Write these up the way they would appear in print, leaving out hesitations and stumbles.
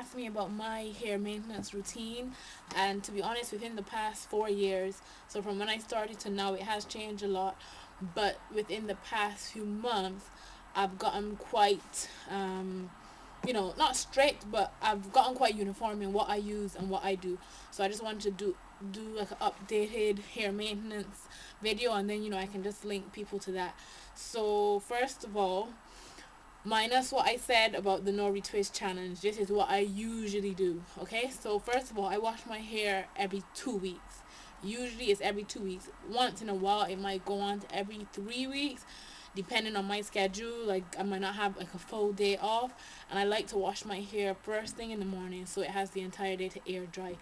asked me about my hair maintenance routine, and to be honest, within the past 4 years, so from when I started to now, it has changed a lot. But within the past few months, I've gotten quite, not strict, but I've gotten quite uniform in what I use and what I do. So I just wanted to do like an updated hair maintenance video, and then I can just link people to that. So first of all, minus what I said about the no retwist challenge, this is what I usually do. Okay, so first of all, I wash my hair every 2 weeks. Usually it's every 2 weeks. Once in a while it might go on to every 3 weeks, depending on my schedule. Like I might not have like a full day off, and I like to wash my hair first thing in the morning so it has the entire day to air dry.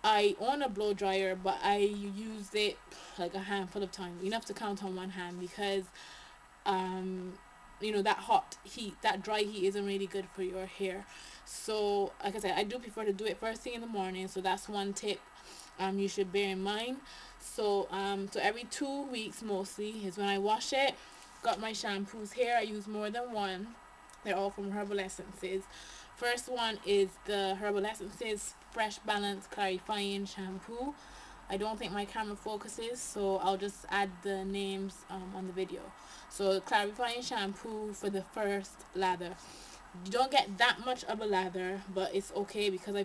I own a blow dryer, but I use it like a handful of times, enough to count on one hand, because that hot heat, that dry heat isn't really good for your hair. So like I said, I do prefer to do it first thing in the morning, so that's one tip you should bear in mind. So every 2 weeks mostly is when I wash it. Got my shampoos here. I use more than one. They're all from Herbal Essences. First one is the Herbal Essences Fresh Balance Clarifying Shampoo. I don't think my camera focuses, so I'll just add the names on the video. So clarifying shampoo for the first lather. You don't get that much of a lather, but it's okay because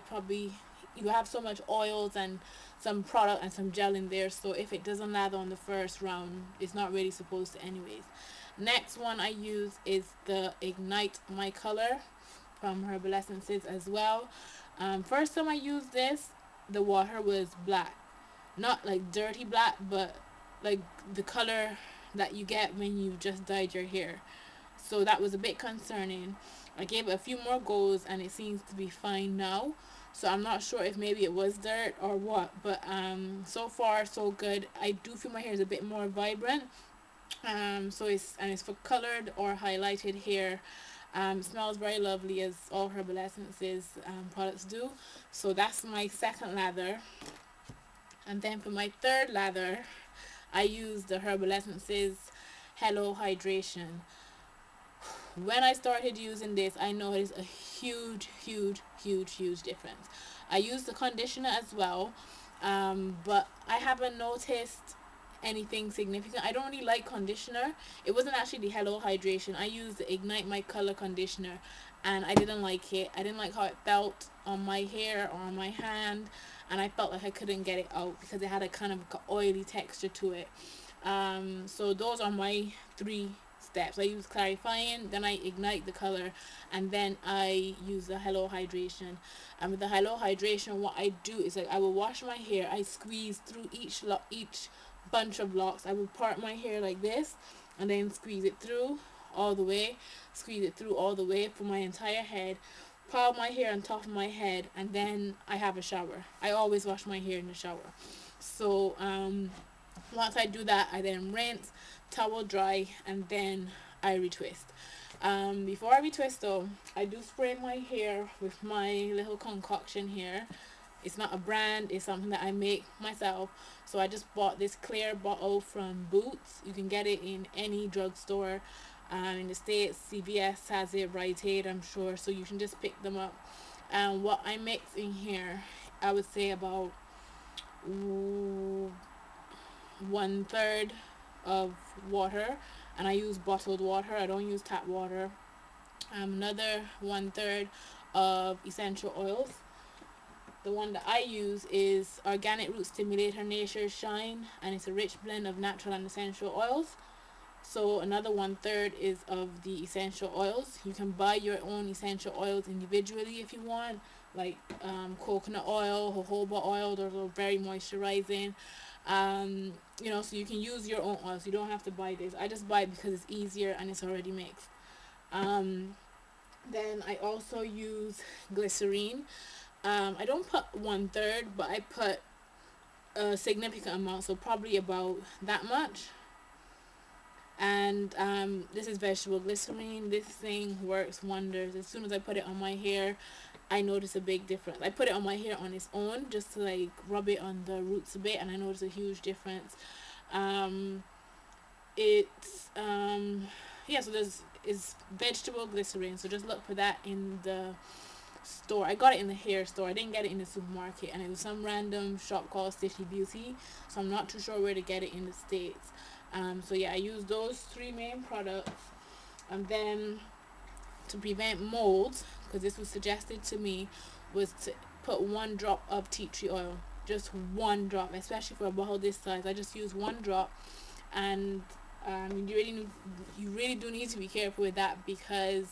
you have so much oils and some product and some gel in there, so if it doesn't lather on the first round, it's not really supposed to anyways. Next one I use is the Ignite My Color from Herbal Essences as well. First time I used this, the water was black. Not like dirty black, but like the color that you get when you just dyed your hair. So that was a bit concerning. I gave it a few more goes and it seems to be fine now. So I'm not sure if maybe it was dirt or what, but so far so good. I do feel my hair is a bit more vibrant. It's for colored or highlighted hair. Smells very lovely, as all Herbal Essences products do. So that's my second lather. And then for my third lather, I use the Herbal Essences Hello Hydration. When I started using this, I noticed a huge, huge, huge, huge difference. I use the conditioner as well, but I haven't noticed anything significant. I don't really like conditioner. It wasn't actually the Hello Hydration. I used the Ignite My Color conditioner, and I didn't like it. I didn't like how it felt on my hair or on my hand, and I felt like I couldn't get it out because it had a kind of oily texture to it. So those are my three steps. I use clarifying, then I ignite the color, and then I use the Hello Hydration. And with the Hello Hydration, what I do is like I will wash my hair. I squeeze through each bunch of locks. I will part my hair like this, and then squeeze it through all the way. Squeeze it through all the way for my entire head. Pile my hair on top of my head, and then I have a shower. I always wash my hair in the shower. So once I do that, I then rinse, towel dry, and then I retwist. Before I retwist though, I do spray my hair with my little concoction here. It's not a brand, it's something that I make myself. So I just bought this clear bottle from Boots. You can get it in any drugstore. In the States, CVS has it, Rite Aid, I'm sure. So you can just pick them up. And what I mix in here, I would say about 1/3 of water, and I use bottled water. I don't use tap water. Another 1/3 of essential oils. The one that I use is Organic Root Stimulator Nature's Shine, and it's a rich blend of natural and essential oils. So another 1/3 is of the essential oils. You can buy your own essential oils individually if you want, like coconut oil, jojoba oil. Those are very moisturizing. So you can use your own oils. You don't have to buy this. I just buy it because it's easier and it's already mixed. Then I also use glycerine. I don't put 1/3, but I put a significant amount, so probably about that much. And this is vegetable glycerine. This thing works wonders. As soon as I put it on my hair, I notice a big difference. I put it on my hair on its own just to like rub it on the roots a bit, and I notice a huge difference. So it's vegetable glycerine, so just look for that in the store. I got it in the hair store. I didn't get it in the supermarket, and it was some random shop called City Beauty. So I'm not too sure where to get it in the States. So yeah, I use those three main products, and then to prevent molds, because this was suggested to me, was to put 1 drop of tea tree oil. Just 1 drop, especially for a bottle this size. I just use 1 drop, and you really do need to be careful with that, because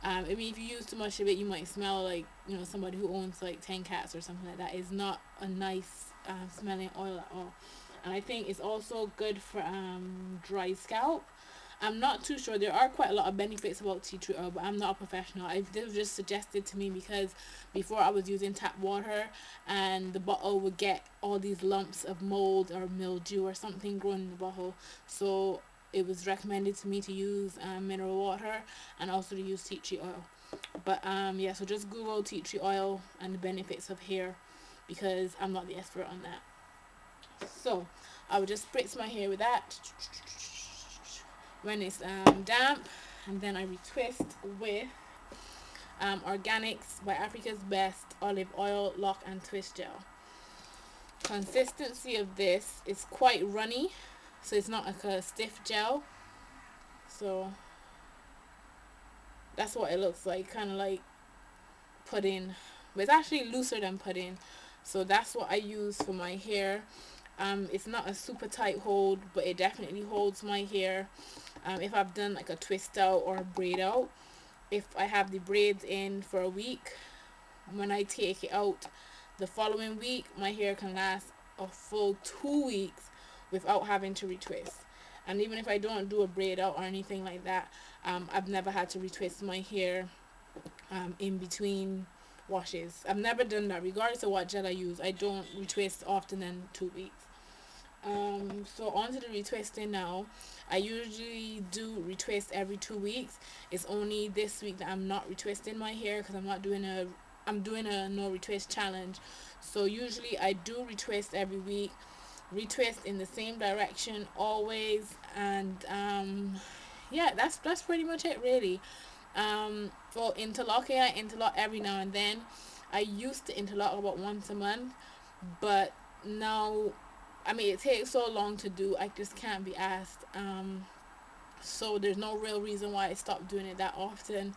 I mean, if you use too much of it, you might smell like, you know, somebody who owns like 10 cats or something like that. It's not a nice smelling oil at all. And I think it's also good for dry scalp. I'm not too sure. There are quite a lot of benefits about tea tree oil, but I'm not a professional. This was just suggested to me because before I was using tap water, and the bottle would get all these lumps of mold or mildew or something growing in the bottle. So it was recommended to me to use mineral water, and also to use tea tree oil. But yeah, so just Google tea tree oil and the benefits of hair, because I'm not the expert on that. So I would just spritz my hair with that when it's damp, and then I retwist with Organics by Africa's Best olive oil, lock and twist gel. Consistency of this is quite runny, so it's not like a stiff gel. So that's what it looks like, kind of like pudding, but it's actually looser than pudding. So that's what I use for my hair. It's not a super tight hold, but it definitely holds my hair. If I've done like a twist out or a braid out, if I have the braids in for a week, when I take it out the following week, my hair can last a full 2 weeks without having to retwist. And even if I don't do a braid out or anything like that, I've never had to retwist my hair in between washes. I've never done that, regardless of what gel I use. I don't retwist often than 2 weeks. So on to the retwisting now. I usually do retwist every 2 weeks. It's only this week that I'm not retwisting my hair, because I'm doing a no retwist challenge. So usually I do retwist every week, retwist in the same direction always, and yeah, that's pretty much it really. For interlocking, I interlock every now and then. I used to interlock about once a month, but now, I mean, it takes so long to do, I just can't be asked. So there's no real reason why I stopped doing it that often.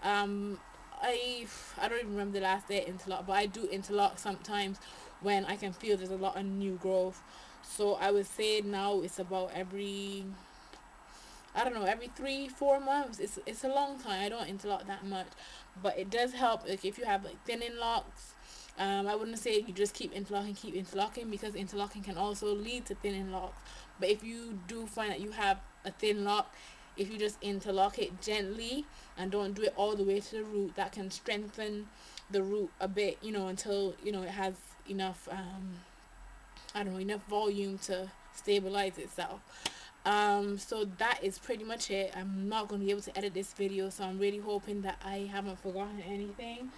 I don't even remember the last day I interlock, but I do interlock sometimes when I can feel there's a lot of new growth. So I would say now it's about every, I don't know, every 3-4 months. It's a long time. I don't interlock that much, but it does help, like if you have like thinning locks. I wouldn't say you just keep interlocking, because interlocking can also lead to thinning locks. But if you do find that you have a thin lock, if you just interlock it gently and don't do it all the way to the root, that can strengthen the root a bit, you know, until, you know, it has enough I don't know, enough volume to stabilize itself. So that is pretty much it. I'm not going to be able to edit this video, so I'm really hoping that I haven't forgotten anything.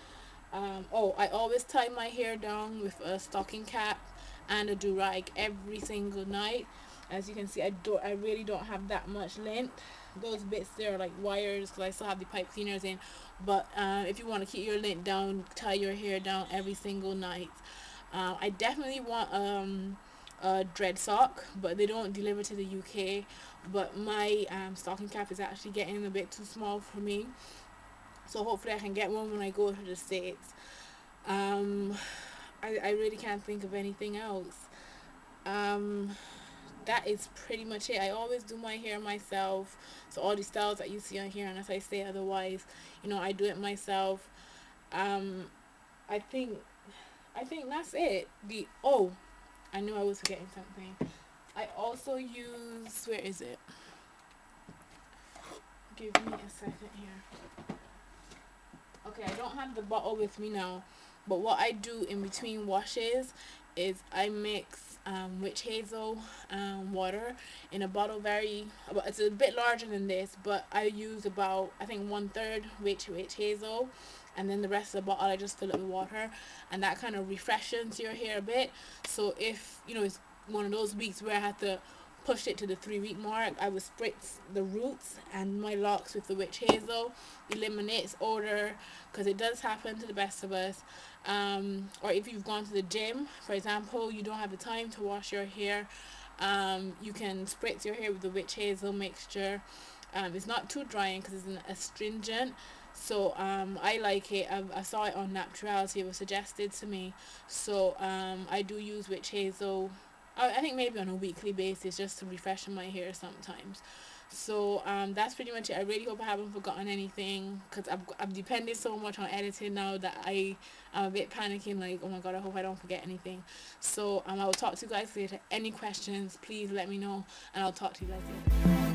Oh, I always tie my hair down with a stocking cap and a do-rag every single night. As you can see, I really don't have that much length. Those bits there are like wires, because I still have the pipe cleaners in. But if you want to keep your length down, tie your hair down every single night. I definitely want a dread sock, but they don't deliver to the UK. But my stocking cap is actually getting a bit too small for me, so hopefully I can get one when I go to the States. I really can't think of anything else. That is pretty much it. I always do my hair myself, so all the styles that you see on here, unless I say otherwise, you know, I do it myself. I think that's it. Oh, I knew I was forgetting something. I also use, where is it? Give me a second here. Okay, I don't have the bottle with me now, but what I do in between washes is I mix witch hazel water in a bottle, it's a bit larger than this, but I use about, I think, 1/3 witch hazel, and then the rest of the bottle I just fill it with water, and that kind of refreshes your hair a bit. So if, you know, it's one of those weeks where I have to pushed it to the 3 week mark, I would spritz the roots and my locks with the witch hazel. Eliminates odor, because it does happen to the best of us. Or if you've gone to the gym, for example, you don't have the time to wash your hair, you can spritz your hair with the witch hazel mixture. It's not too drying because it's an astringent. So I like it. I saw it on Naturality. It was suggested to me. So I do use witch hazel. I think maybe on a weekly basis, just to refresh my hair sometimes. So that's pretty much it. I really hope I haven't forgotten anything, because I've depended so much on editing now that I'm a bit panicking, like, oh my god, I hope I don't forget anything. So I will talk to you guys later. Any questions, please let me know, and I'll talk to you guys later.